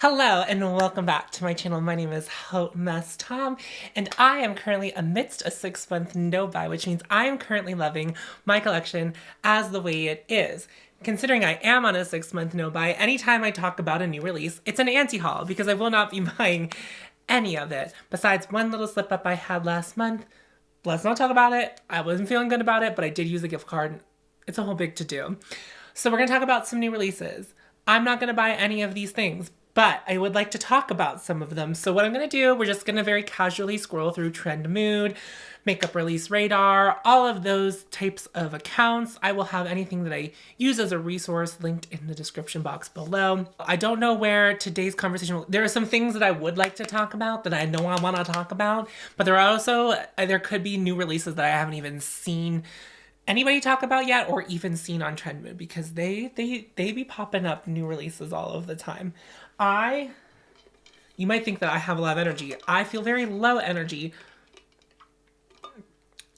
Hello and welcome back to my channel. My name is hautemesstom and I am currently amidst a 6-month no-buy, which means I am currently loving my collection as the way it is. Considering I am on a 6-month no-buy, anytime I talk about a new release, it's an anti-haul because I will not be buying any of it. Besides one little slip-up I had last month. Let's not talk about it. I wasn't feeling good about it, but I did use a gift card. It's a whole big to-do. So we're going to talk about some new releases. I'm not going to buy any of these things, but I would like to talk about some of them. So what I'm going to do, we're just going to very casually scroll through Trend Mood, Makeup Release Radar, all of those types of accounts. I will have anything that I use as a resource linked in the description box below. I don't know where today's conversation will, there are some things that I would like to talk about that I know I want to talk about, but there are also, there could be new releases that I haven't even seen anybody talk about yet or even seen on Trend Mood because they be popping up new releases all of the time. You might think that I have a lot of energy. I feel very low energy.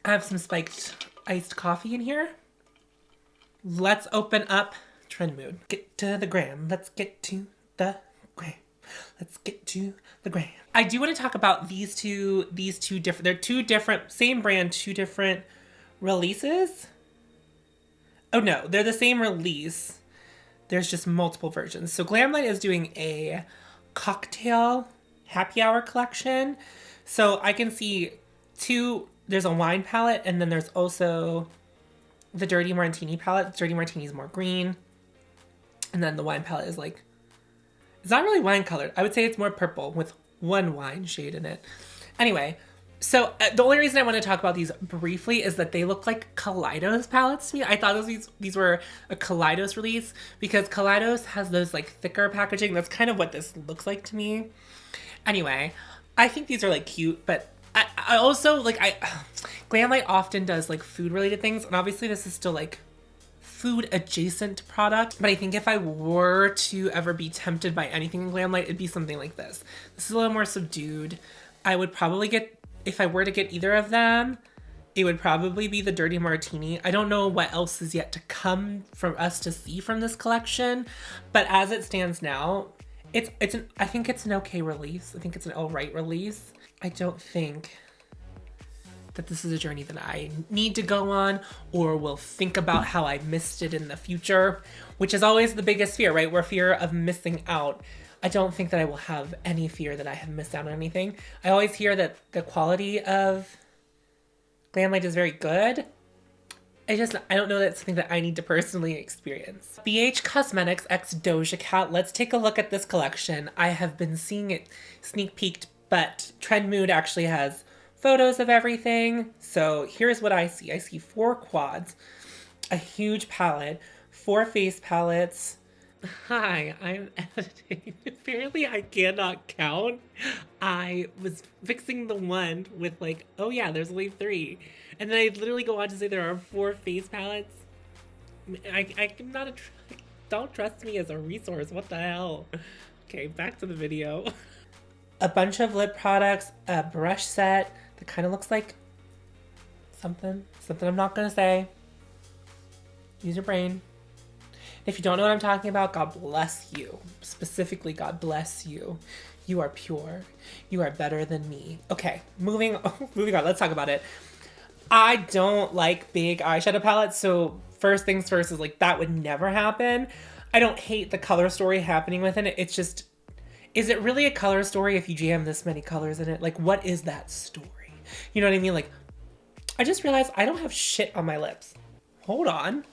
I have some spiked iced coffee in here. Let's open up Trend Mood. Get to the gram. Let's get to the gram. Let's get to the gram. I do want to talk about these two different, they're two different, same brand, two different releases. Oh no, they're the same release. There's just multiple versions. So Glamlite is doing a cocktail happy hour collection. So I can see there's a wine palette and then there's also the Dirty Martini palette. Dirty Martini is more green. And then the wine palette is like, it's not really wine colored. I would say it's more purple with one wine shade in it. Anyway, so the only reason I want to talk about these briefly is that they look like Kaleidos palettes to me. I thought these were a Kaleidos release because Kaleidos has those like thicker packaging. That's kind of what this looks like to me. Anyway, I think these are like cute, but I also like, Glamlite often does like food related things. And obviously this is still like food adjacent product. But I think if I were to ever be tempted by anything in Glamlite, it'd be something like this. This is a little more subdued. I would probably get, if I were to get either of them, it would probably be the Dirty Martini. I don't know what else is yet to come for us to see from this collection, but as it stands now, I think it's an okay release. I think it's an alright release. I don't think that this is a journey that I need to go on or will think about how I missed it in the future, which is always the biggest fear, right? We're fear of missing out. I don't think that I will have any fear that I have missed out on anything. I always hear that the quality of Glamlite is very good. I don't know that's something that I need to personally experience. BHxDoja Cat. Let's take a look at this collection. I have been seeing it sneak peeked, but Trend Mood actually has photos of everything. So here's what I see. I see 4 quads, a huge palette, 4 face palettes. Hi, I'm editing. Apparently I cannot count. I was fixing the one with like, oh yeah, there's only 3. And then I literally go on to say there are 4 face palettes. I'm not don't trust me as a resource. What the hell? Okay, back to the video. A bunch of lip products, a brush set that kind of looks like something I'm not gonna say. Use your brain. If you don't know what I'm talking about, God bless you. Specifically, God bless you. You are pure. You are better than me. Okay, moving on. Let's talk about it. I don't like big eyeshadow palettes, so first things first is like that would never happen. I don't hate the color story happening within it. It's just, is it really a color story if you jam this many colors in it? Like, what is that story? You know what I mean? Like, I just realized I don't have shit on my lips. Hold on.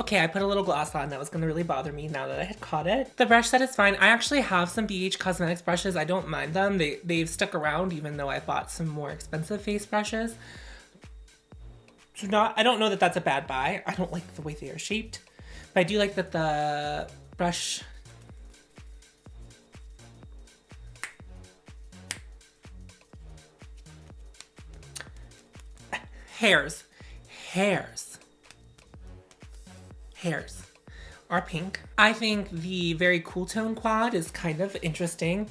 Okay, I put a little gloss on. That was going to really bother me now that I had caught it. The brush set is fine. I actually have some BH Cosmetics brushes. I don't mind them. They've stuck around even though I bought some more expensive face brushes. So I don't know that that's a bad buy. I don't like the way they are shaped. But I do like that the brush... Hairs are pink. I think the very cool tone quad is kind of interesting.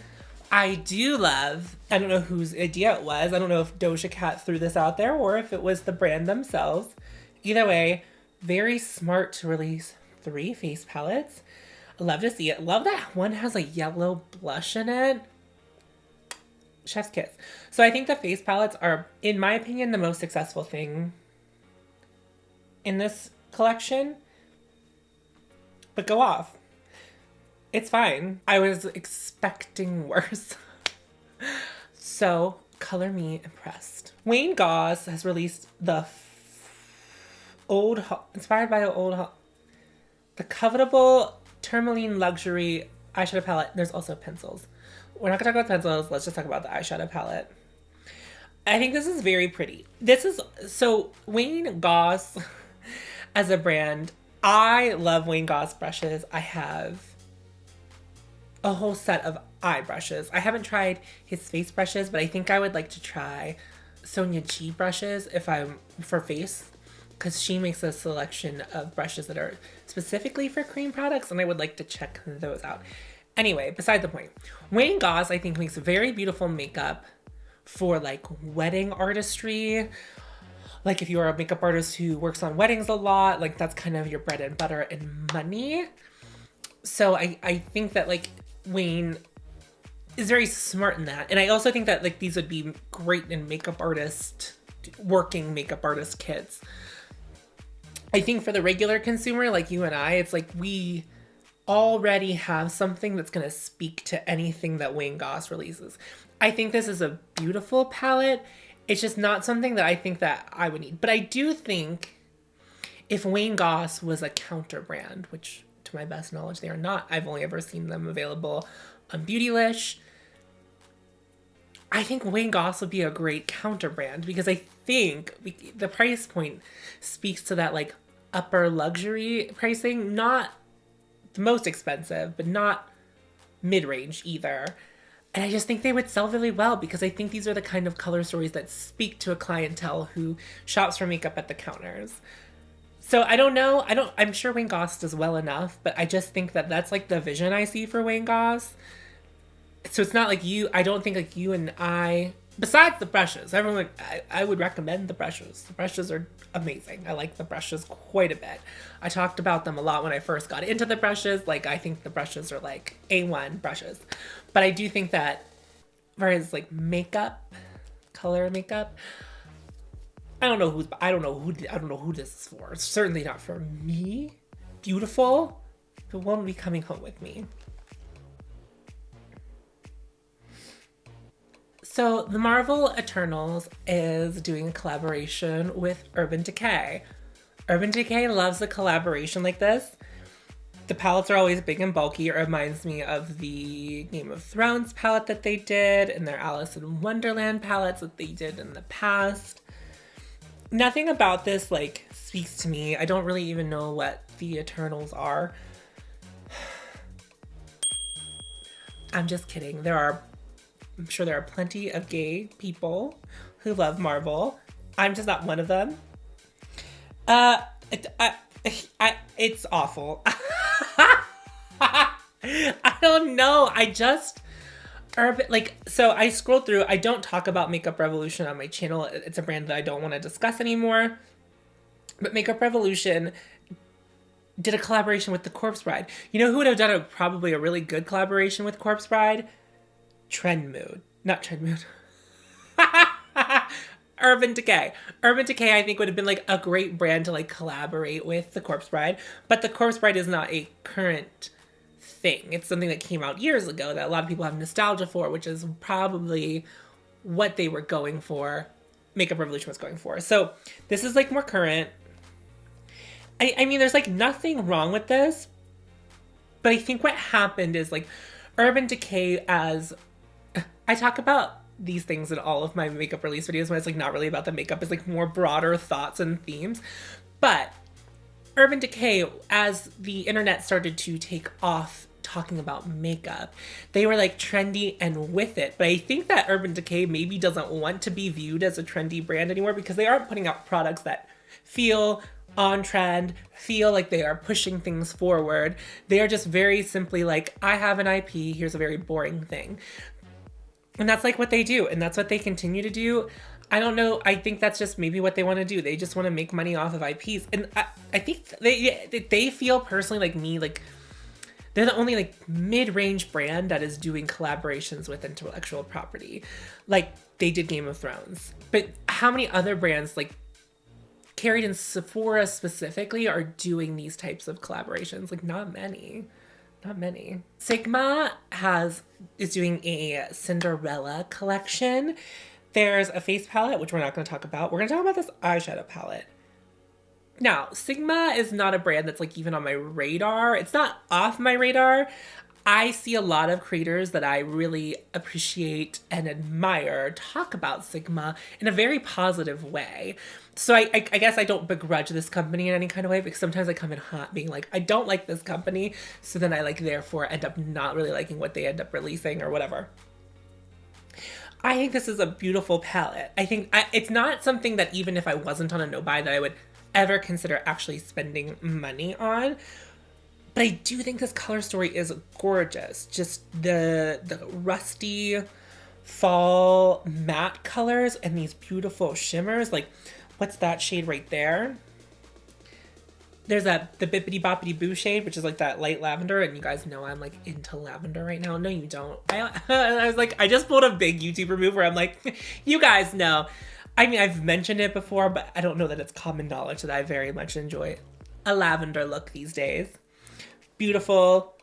I do love, I don't know whose idea it was. I don't know if Doja Cat threw this out there or if it was the brand themselves. Either way, very smart to release 3 face palettes. Love to see it. Love that one has a yellow blush in it. Chef's kiss. So I think the face palettes are, in my opinion, the most successful thing in this collection. But go off. It's fine. I was expecting worse. So, color me impressed. Wayne Goss has released the inspired by the covetable Tourmaline Luxury eyeshadow palette. There's also pencils. We're not gonna talk about pencils. Let's just talk about the eyeshadow palette. I think this is very pretty. So Wayne Goss as a brand, I love Wayne Goss brushes. I have a whole set of eye brushes. I haven't tried his face brushes, but I think I would like to try Sonia G brushes if I'm for face, because she makes a selection of brushes that are specifically for cream products, and I would like to check those out. Anyway, beside the point, Wayne Goss, I think, makes very beautiful makeup for like wedding artistry. Like if you're a makeup artist who works on weddings a lot, like that's kind of your bread and butter and money. So I think that like Wayne is very smart in that. And I also think that like these would be great in working makeup artist kits. I think for the regular consumer like you and I, it's like we already have something that's going to speak to anything that Wayne Goss releases. I think this is a beautiful palette. It's just not something that I think that I would need. But I do think if Wayne Goss was a counter brand, which to my best knowledge they are not, I've only ever seen them available on Beautylish, I think Wayne Goss would be a great counter brand, because I think the price point speaks to that like upper luxury pricing, not the most expensive, but not mid-range either. And I just think they would sell really well, because I think these are the kind of color stories that speak to a clientele who shops for makeup at the counters. So I don't know. I'm sure Wayne Goss does well enough, but I just think that that's like the vision I see for Wayne Goss. So it's not like I don't think like you and I, besides the brushes, everyone, I would recommend the brushes. The brushes are amazing. I like the brushes quite a bit. I talked about them a lot when I first got into the brushes. Like, I think the brushes are like A1 brushes. But I do think that whereas like makeup, color makeup, I don't know who this is for. It's certainly not for me. Beautiful, but won't be coming home with me. So the Marvel Eternals is doing a collaboration with Urban Decay. Urban Decay loves a collaboration like this. The palettes are always big and bulky. It reminds me of the Game of Thrones palette that they did and their Alice in Wonderland palettes that they did in the past. Nothing about this like speaks to me. I don't really even know what the Eternals are. I'm just kidding. I'm sure there are plenty of gay people who love Marvel. I'm just not one of them. It's awful. I don't know. So I scrolled through. I don't talk about Makeup Revolution on my channel. It's a brand that I don't want to discuss anymore. But Makeup Revolution did a collaboration with the Corpse Bride. You know who would have done probably a really good collaboration with Corpse Bride? Not Trend Mood. Urban Decay. Urban Decay, I think, would have been like a great brand to like collaborate with the Corpse Bride. But the Corpse Bride is not a current thing. It's something that came out years ago that a lot of people have nostalgia for, which is probably what they were going for. Makeup Revolution was going for. So this is like more current. I mean, there's like nothing wrong with this. But I think what happened is like Urban Decay, as I talk about these things in all of my makeup release videos when it's like not really about the makeup, it's like more broader thoughts and themes. But Urban Decay, as the internet started to take off talking about makeup, they were like trendy and with it. But I think that Urban Decay maybe doesn't want to be viewed as a trendy brand anymore, because they aren't putting out products that feel on trend, feel like they are pushing things forward. They are just very simply like, I have an IP, here's a very boring thing. And that's like what they do, and that's what they continue to do. I don't know. I think that's just maybe what they want to do. They just want to make money off of IPs. And I think they feel personally like me, like They're the only like mid-range brand that is doing collaborations with intellectual property. Like they did Game of Thrones. But how many other brands like Carried in Sephora specifically are doing these types of collaborations? Like not many. Not many. Sigma is doing a Cinderella collection. There's a face palette, which we're not going to talk about. We're going to talk about this eyeshadow palette. Now, Sigma is not a brand that's like even on my radar. It's not off my radar. I see a lot of creators that I really appreciate and admire talk about Sigma in a very positive way. So I guess I don't begrudge this company in any kind of way, because sometimes I come in hot being like, I don't like this company. So then I like therefore end up not really liking what they end up releasing or whatever. I think this is a beautiful palette. I think it's not something that even if I wasn't on a no-buy that I would ever consider actually spending money on. But I do think this color story is gorgeous. Just the rusty fall matte colors and these beautiful shimmers. Like, what's that shade right there? There's the Bippity Boppity Boo shade, which is like that light lavender. And you guys know I'm like into lavender right now. No, you don't. I was like, I just pulled a big YouTuber move where I'm like, you guys know. I mean, I've mentioned it before, but I don't know that it's common knowledge that I very much enjoy a lavender look these days. Beautiful.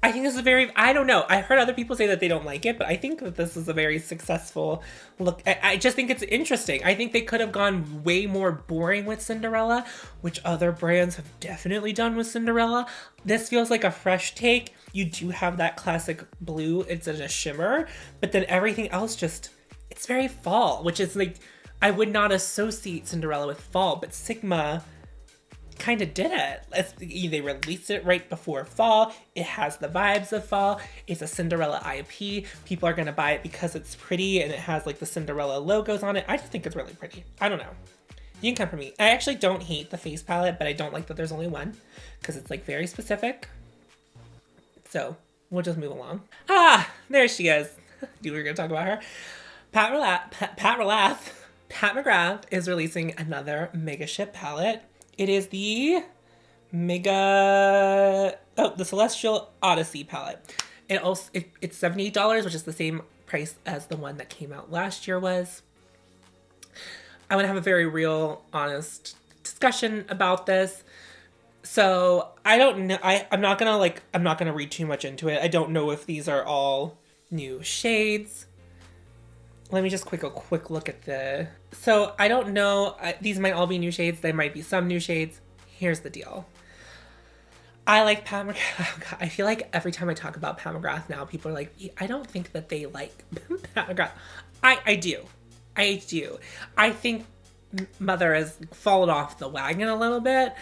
I think this is I don't know. I heard other people say that they don't like it, but I think that this is a very successful look. I just think it's interesting. I think they could have gone way more boring with Cinderella, which other brands have definitely done with Cinderella. This feels like a fresh take. You do have that classic blue. It's in a shimmer, but then everything else just, it's very fall, which is like, I would not associate Cinderella with fall, but Sigma kind of did it. They released it right before fall. It has the vibes of fall. It's a Cinderella IP. People are going to buy it because it's pretty and it has like the Cinderella logos on it. I just think it's really pretty. I don't know. You can come for me. I actually don't hate the face palette, but I don't like that there's only one because it's like very specific. So we'll just move along. Ah, there she is. We were going to talk about her. Pat McGrath is releasing another Mega Ship palette. It is the the Celestial Odyssey palette. It's $78, which is the same price as the one that came out last year was. I want to have a very real, honest discussion about this. So I don't know. I'm not gonna read too much into it. I don't know if these are all new shades. Let me just a quick look at the... So I don't know. These might all be new shades. There might be some new shades. Here's the deal. I like Pat McGrath. I feel like every time I talk about Pat McGrath now, people are like, I don't think that they like Pat McGrath. I do. I think Mother has fallen off the wagon a little bit.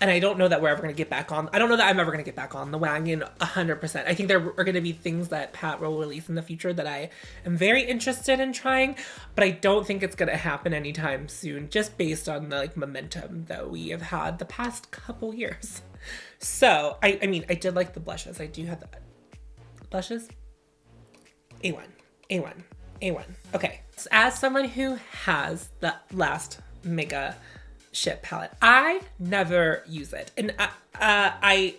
And I don't know that we're ever going to get back on. I don't know that I'm ever going to get back on the wagon 100%. I think there are going to be things that Pat will release in the future that I am very interested in trying, but I don't think it's going to happen anytime soon, just based on the momentum that we have had the past couple years. So, I mean, I did like the blushes. I do have the blushes. A1. Okay. So as someone who has the last Mega Ship palette, I never use it, and I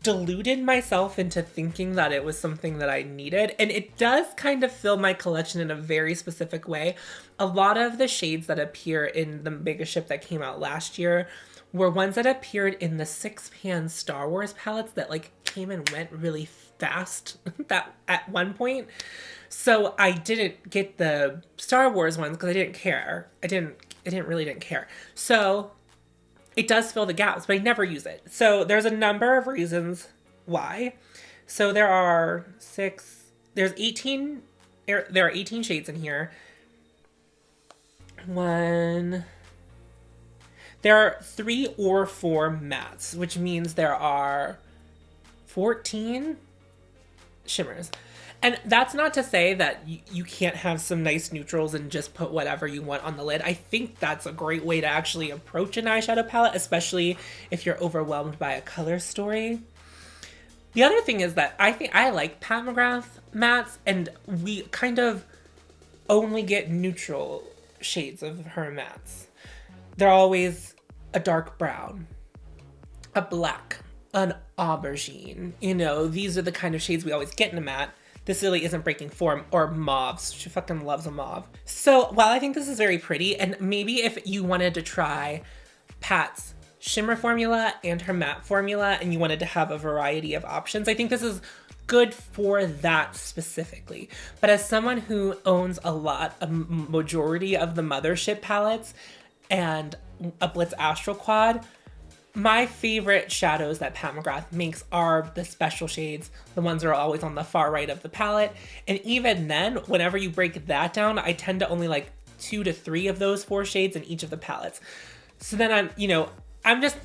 deluded myself into thinking that it was something that I needed, and it does kind of fill my collection in a very specific way. A lot of the shades that appear in the Mega Ship that came out last year were ones that appeared in the 6-pan Star Wars palettes that like came and went really fast that at one point. So I didn't get the Star Wars ones because I didn't care. I didn't care. So it does fill the gaps, but I never use it. So there's a number of reasons why. So there are 18 shades in here. There are 3 or 4 mattes, which means there are 14 shimmers. And that's not to say that you can't have some nice neutrals and just put whatever you want on the lid. I think that's a great way to actually approach an eyeshadow palette, especially if you're overwhelmed by a color story. The other thing is that I think I like Pat McGrath mattes, and we kind of only get neutral shades of her mattes. They're always a dark brown, a black, an aubergine. You know, these are the kind of shades we always get in a matte. This really isn't breaking form. Or mauves. She fucking loves a mauve. So while I think this is very pretty, and maybe if you wanted to try Pat's shimmer formula and her matte formula and you wanted to have a variety of options, I think this is good for that specifically. But as someone who owns a majority of the Mothership palettes and a Blitz Astral Quad, my favorite shadows that Pat McGrath makes are the special shades, the ones that are always on the far right of the palette. And even then, whenever you break that down, I tend to only like 2 to 3 of those 4 shades in each of the palettes. So then I'm just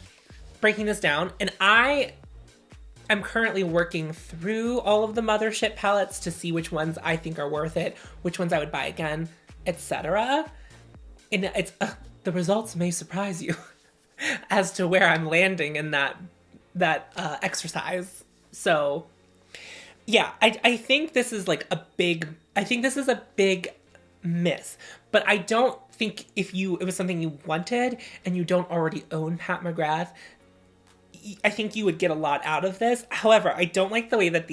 breaking this down, and I'm currently working through all of the Mothership palettes to see which ones I think are worth it, which ones I would buy again, etc. And the results may surprise you as to where I'm landing in that exercise. So yeah, I think this is like a big miss. But I don't think if it was something you wanted and you don't already own Pat McGrath, I think you would get a lot out of this. However, I don't like the way that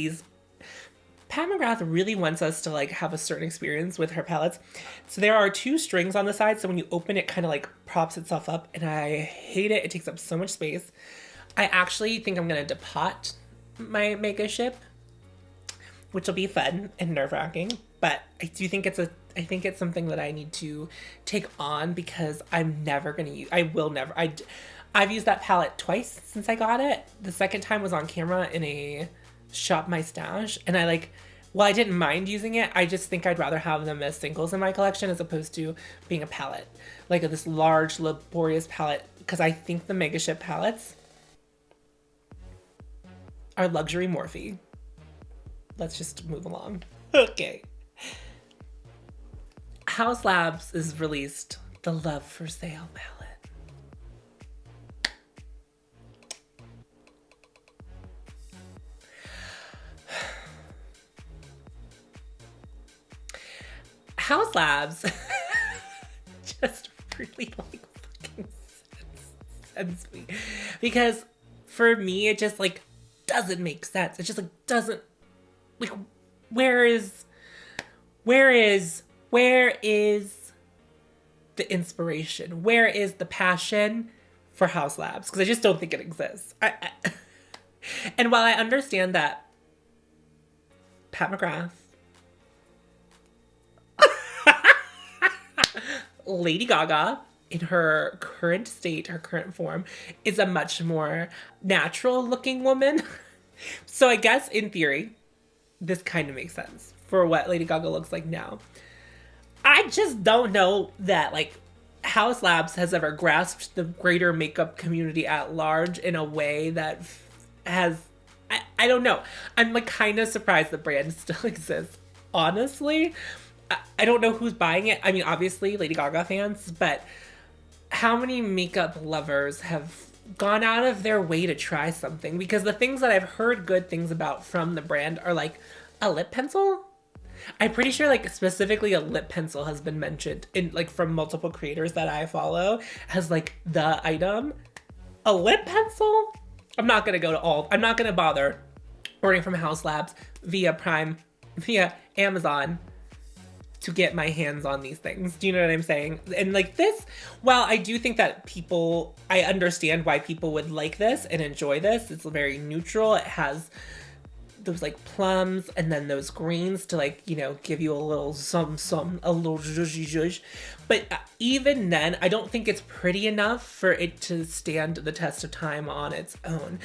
Pat McGrath really wants us to like have a certain experience with her palettes. So there are 2 strings on the side, so when you open it, kind of like props itself up, and I hate it. It takes up so much space. I actually think I'm gonna depot my Mega Ship, which will be fun and nerve-wracking. But I do think I think it's something that I need to take on because I'm never gonna use. I've used that palette twice since I got it. The second time was on camera in a Shop My Stash, and I didn't mind using it. I just think I'd rather have them as singles in my collection as opposed to being a palette, like this large, laborious palette, because I think the Mega Ship palettes are luxury Morphe. Let's just move along. Okay. Haus Labs has released the Love for Sale palette. Haus Labs just really fucking sends me, because for me it just doesn't make sense. It just doesn't where is the inspiration? Where is the passion for Haus Labs? Because I just don't think it exists. And while I understand that Pat McGrath, Lady Gaga, in her current state, her current form, is a much more natural looking woman. So I guess in theory, this kind of makes sense for what Lady Gaga looks like now. I just don't know that Haus Labs has ever grasped the greater makeup community at large in a way that has, I don't know. I'm kind of surprised the brand still exists, honestly. I don't know who's buying it. I mean, obviously Lady Gaga fans, but how many makeup lovers have gone out of their way to try something? Because the things that I've heard good things about from the brand are a lip pencil. I'm pretty sure specifically a lip pencil has been mentioned in from multiple creators that I follow as the item. A lip pencil? I'm not going to bother ordering from Haus Labs via Amazon to get my hands on these things. Do you know what I'm saying? And this, while I do think that I understand why people would like this and enjoy this. It's very neutral. It has those plums and then those greens to give you a little a little zhuzh. But even then, I don't think it's pretty enough for it to stand the test of time on its own.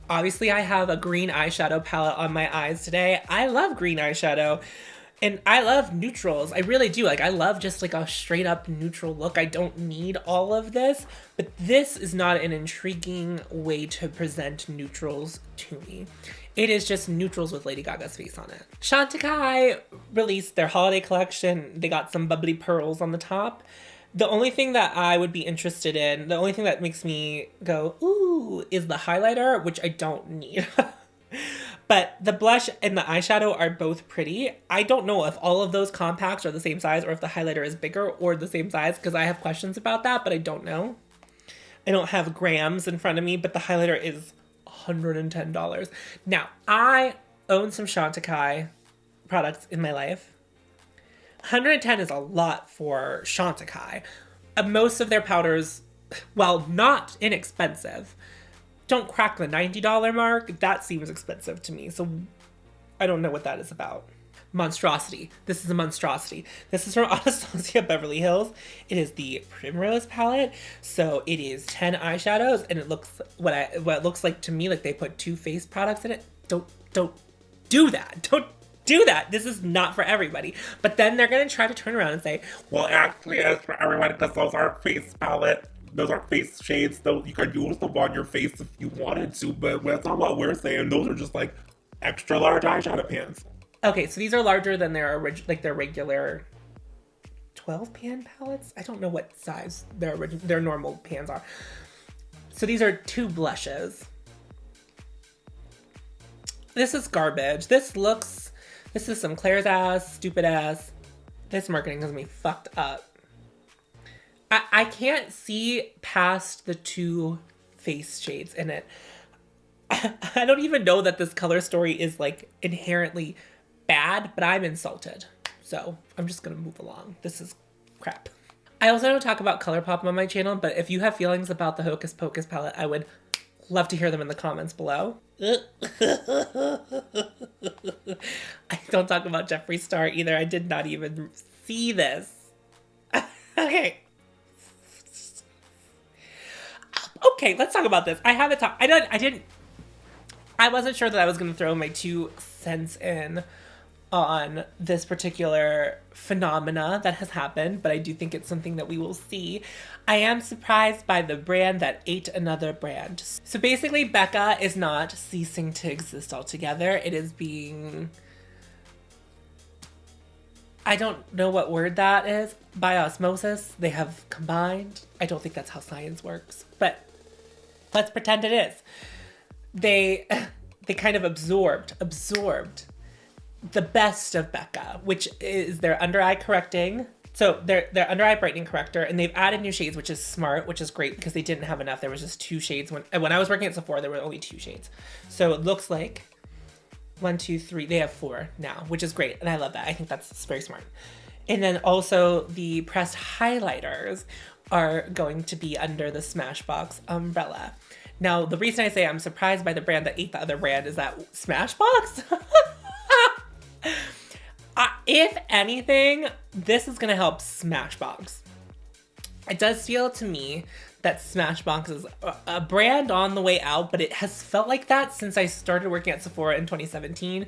Obviously I have a green eyeshadow palette on my eyes today. I love green eyeshadow. And I love neutrals. I really do. I love just a straight up neutral look. I don't need all of this, but this is not an intriguing way to present neutrals to me. It is just neutrals with Lady Gaga's face on it. Chantecaille released their holiday collection. They got some bubbly pearls on the top. The only thing that I would be interested in, the only thing that makes me go, ooh, is the highlighter, which I don't need. But the blush and the eyeshadow are both pretty. I don't know if all of those compacts are the same size or if the highlighter is bigger or the same size, because I have questions about that, but I don't know. I don't have grams in front of me, but the highlighter is $110. Now, I own some Chantecaille products in my life. 110 is a lot for Chantecaille. Most of their powders, while not inexpensive, don't crack the $90 mark. That seems expensive to me, so I don't know what that is about. Monstrosity. This is a monstrosity. This is from Anastasia Beverly Hills. It is the Primrose palette. So it is 10 eyeshadows, and it looks what it looks like to me like they put 2 face products in it. Don't do that. Don't do that. This is not for everybody. But then they're gonna try to turn around and say, well, actually, it's for everyone because those are face palette. Those are face shades. Though you could use them on your face if you wanted to, but that's not what we're saying. Those are just like extra large eyeshadow pans. Okay, so these are larger than their their regular 12 pan palettes. I don't know what size their normal pans are. So these are 2 blushes. This is garbage. This is some Claire's ass, stupid ass. This marketing has me fucked up. I can't see past the 2 face shades in it. I don't even know that this color story is like inherently bad, but I'm insulted. So I'm just gonna move along. This is crap. I also don't talk about ColourPop on my channel, but if you have feelings about the Hocus Pocus palette, I would love to hear them in the comments below. I don't talk about Jeffree Star either. I did not even see this. Okay. Okay, let's talk about this. I wasn't sure that I was going to throw my 2 cents in on this particular phenomena that has happened, but I do think it's something that we will see. I am surprised by the brand that ate another brand. So basically, Becca is not ceasing to exist altogether. It is being... I don't know what word that is. By osmosis, they have combined. I don't think that's how science works, but let's pretend it is. They kind of absorbed the best of Becca, which is their under eye correcting. So their under eye brightening corrector, and they've added new shades, which is smart, which is great because they didn't have enough. There was just 2 shades. When I was working at Sephora, there were only 2 shades. So it looks like 1, 2, 3. They have 4 now, which is great. And I love that. I think that's very smart. And then also the pressed highlighters are going to be under the Smashbox umbrella. Now, the reason I say I'm surprised by the brand that ate the other brand is that Smashbox. If anything, this is going to help Smashbox. It does feel to me that Smashbox is a brand on the way out, but it has felt like that since I started working at Sephora in 2017.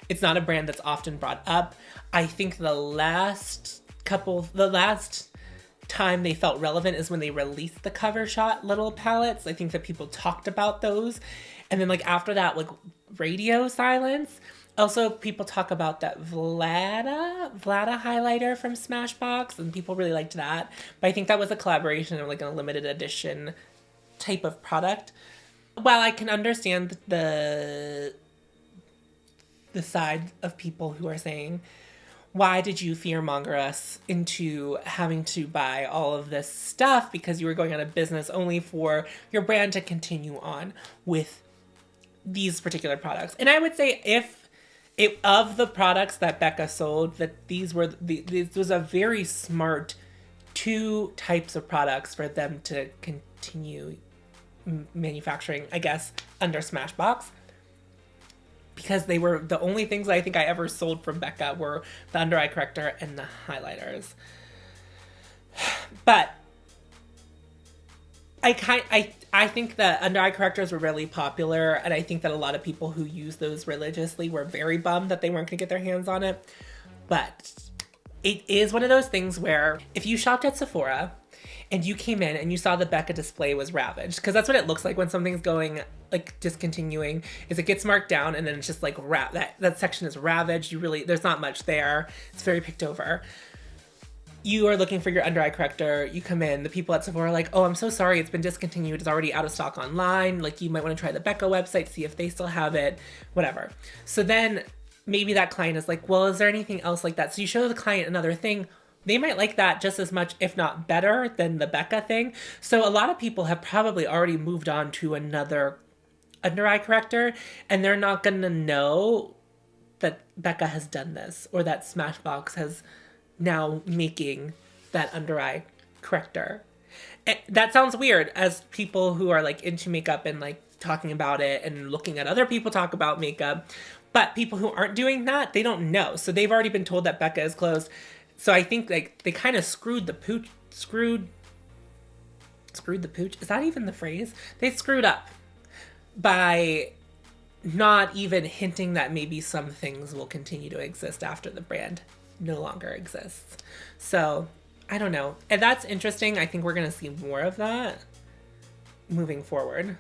It's not a brand that's often brought up. I think the last time they felt relevant is when they released the cover shot little palettes. I think that people talked about those. And then like after that, like radio silence. Also, people talk about that Vlada highlighter from Smashbox, and people really liked that. But I think that was a collaboration or like a limited edition type of product. While I can understand the side of people who are saying, why did you fearmonger us into having to buy all of this stuff because you were going out of business only for your brand to continue on with these particular products? And I would say of the products that Becca sold, that this was a very smart 2 types of products for them to continue manufacturing, I guess, under Smashbox. Because they were the only things I think I ever sold from Becca were the under eye corrector and the highlighters. But I think that under eye correctors were really popular, and I think that a lot of people who use those religiously were very bummed that they weren't going to get their hands on it. But it is one of those things where if you shopped at Sephora and you came in and you saw the Becca display was ravaged, because that's what it looks like when something's going like discontinuing, is it gets marked down and then it's just like that section is ravaged. There's not much there. It's very picked over. You are looking for your under eye corrector, you come in, the people at Sephora are like, oh, I'm so sorry, it's been discontinued, it's already out of stock online, like you might want to try the Becca website, see if they still have it, whatever. So then maybe that client is like, well, is there anything else like that? So you show the client another thing, they might like that just as much, if not better, than the Becca thing. So a lot of people have probably already moved on to another under eye corrector, and they're not gonna know that Becca has done this or that Smashbox has now making that under eye corrector. And that sounds weird as people who are like into makeup and like talking about it and looking at other people talk about makeup, but people who aren't doing that, they don't know. So they've already been told that Becca is closed. So I think like they kind of screwed the pooch. Screwed the pooch? Is that even the phrase? They screwed up by not even hinting that maybe some things will continue to exist after the brand no longer exists. So I don't know. And that's interesting. I think we're going to see more of that moving forward.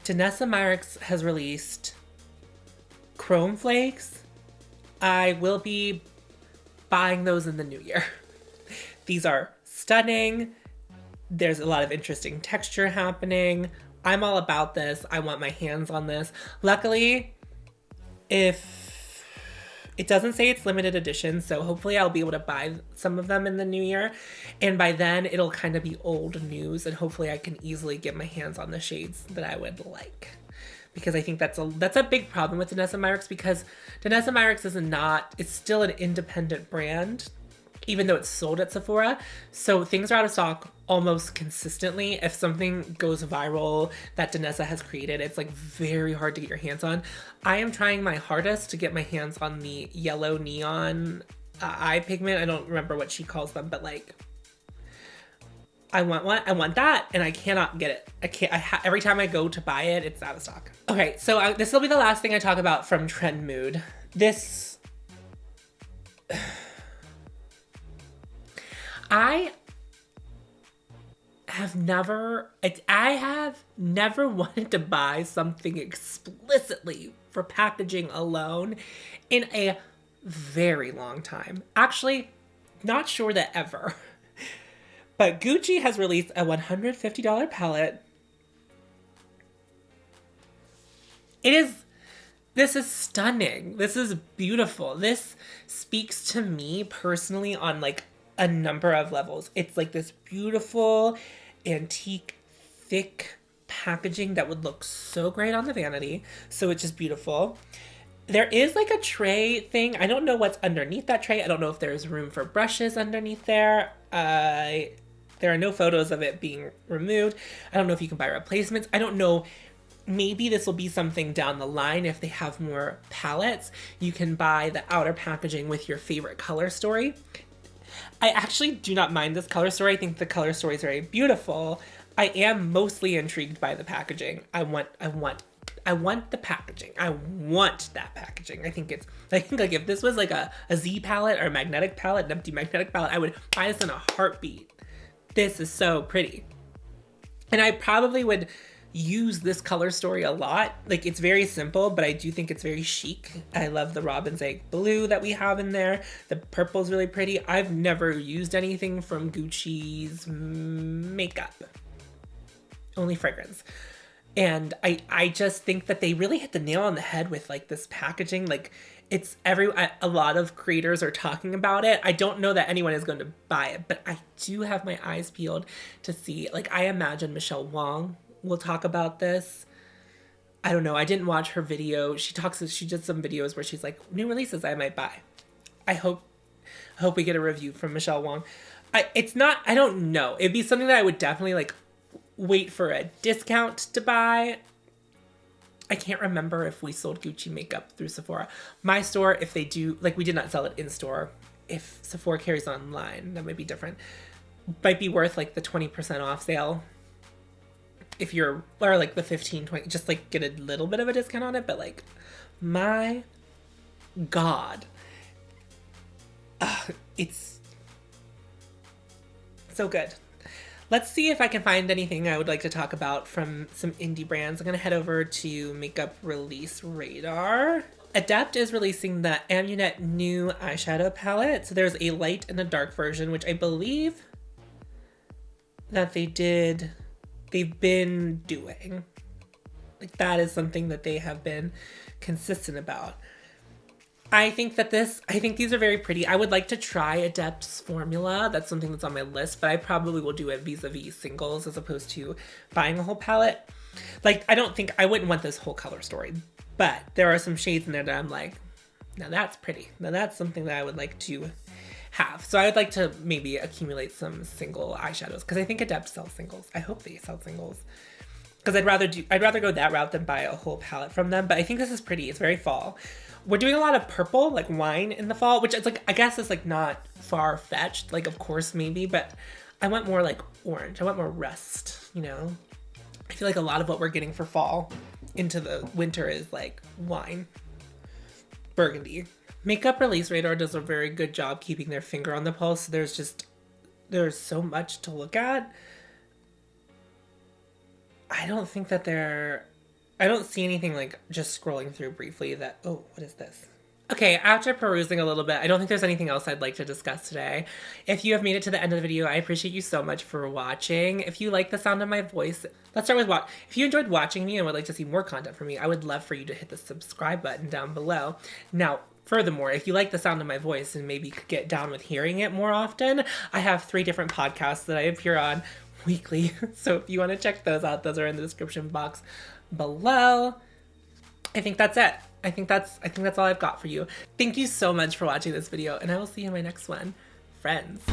Danessa Myricks has released Chrome Flakes. I will be buying those in the new year. These are stunning. There's a lot of interesting texture happening. I'm all about this. I want my hands on this. Luckily, if it doesn't say it's limited edition, so hopefully I'll be able to buy some of them in the new year. And by then it'll kind of be old news, and hopefully I can easily get my hands on the shades that I would like. Because I think that's a big problem with Danessa Myricks, because Danessa Myricks it's still an independent brand, even though it's sold at Sephora. So things are out of stock almost consistently. If something goes viral that Danessa has created, it's like very hard to get your hands on. I am trying my hardest to get my hands on the yellow neon eye pigment. I don't remember what she calls them, but like, I want that, and I cannot get it. Every time I go to buy it, it's out of stock. Okay, so this will be the last thing I talk about from Trend Mood. I have never wanted to buy something explicitly for packaging alone in a very long time. Actually, not sure that ever. But Gucci has released a $150 palette. This is stunning. This is beautiful. This speaks to me personally on like a number of levels. It's like this beautiful, antique, thick packaging that would look so great on the vanity. So it's just beautiful. There is like a tray thing. I don't know what's underneath that tray. I don't know if there's room for brushes underneath there. There are no photos of it being removed. I don't know if you can buy replacements. I don't know. Maybe this will be something down the line if they have more palettes. You can buy the outer packaging with your favorite color story. I actually do not mind this color story. I think the color story is very beautiful. I am mostly intrigued by the packaging. I want the packaging. I want that packaging. I think like if this was like a Z palette or a magnetic palette, an empty magnetic palette, I would buy this in a heartbeat. This is so pretty. And I probably would use this color story a lot. Like, it's very simple, but I do think it's very chic. I love the robin's egg blue that we have in there. The purple is really pretty. I've never used anything from Gucci's makeup. Only fragrance. And I just think that they really hit the nail on the head with like this packaging. Like, a lot of creators are talking about it. I don't know that anyone is going to buy it, but I do have my eyes peeled to see. Like, I imagine Michelle Wong will talk about this. I don't know. I didn't watch her video. She did some videos where she's like, new releases I might buy. I hope we get a review from Michelle Wong. I don't know. It'd be something that I would definitely like wait for a discount to buy. I can't remember if we sold Gucci makeup through Sephora. My store, if they do, like, we did not sell it in store. If Sephora carries online, that might be different. Might be worth like the 20% off sale. If you're, or like the 15, 20, just like get a little bit of a discount on it. But like, my God. It's so good. Let's see if I can find anything I would like to talk about from some indie brands. I'm going to head over to Makeup Release Radar. Adept is releasing the Amunet new eyeshadow palette. So there's a light and a dark version, which I believe that they've been doing. Like, that is something that they have been consistent about. I think these are very pretty. I would like to try Adept's formula. That's something that's on my list, but I probably will do it vis-a-vis singles as opposed to buying a whole palette. Like, I wouldn't want this whole color story, but there are some shades in there that I'm like, now that's pretty. Now that's something that I would like to have. So I would like to maybe accumulate some single eyeshadows because I think Adept sells singles. I hope they sell singles because I'd rather go that route than buy a whole palette from them. But I think this is pretty. It's very fall. We're doing a lot of purple, like wine in the fall, which is like, I guess is like not far fetched. Like, of course, maybe, but I want more like orange. I want more rust, you know? I feel like a lot of what we're getting for fall into the winter is like wine, burgundy. Makeup Release Radar does a very good job keeping their finger on the pulse. There's so much to look at. I don't see anything like just scrolling through briefly that, oh, what is this? Okay, after perusing a little bit, I don't think there's anything else I'd like to discuss today. If you have made it to the end of the video, I appreciate you so much for watching. If you like the sound of my voice, let's start with if you enjoyed watching me and would like to see more content from me, I would love for you to hit the subscribe button down below. Now, furthermore, if you like the sound of my voice and maybe could get down with hearing it more often, I have 3 different podcasts that I appear on weekly. So if you want to check those out, those are in the description box below. I think that's it. I think that's all I've got for you. Thank you so much for watching this video, and I will see you in my next one. Friends.